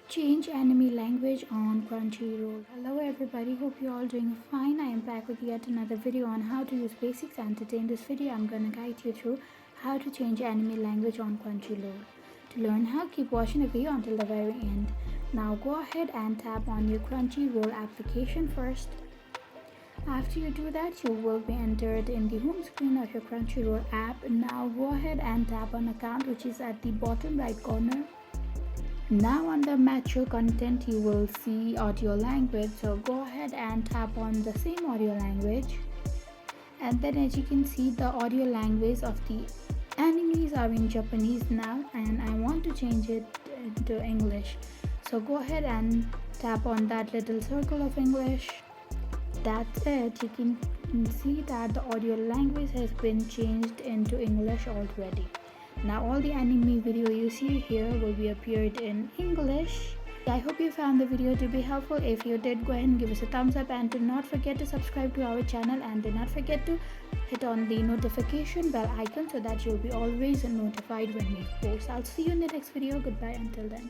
Change anime language on Crunchyroll. Hello everybody, hope you're all doing fine. I am back with yet another video on how to use basics, and today in this video I'm gonna guide you through how to change anime language on Crunchyroll. To learn how, keep watching the video until the very end. Now go ahead and tap on your Crunchyroll application first. After you do that, you will be entered in the home screen of your Crunchyroll app. Now go ahead and tap on account, which is at the bottom right corner. Now under mature content you will see audio language, so go ahead and tap on the same audio language, and then as you can see the audio language of the animes are in Japanese now, and I want to change it to English, so go ahead and tap on that little circle of English. That's it. You can see that the audio language has been changed into English already. Now all the anime video you see here will be appeared in English. I hope you found the video to be helpful. If you did, go ahead and give us a thumbs up, and do not forget to subscribe to our channel, and do not forget to hit on the notification bell icon so that you'll be always notified when we post. I'll see you in the next video. Goodbye until then.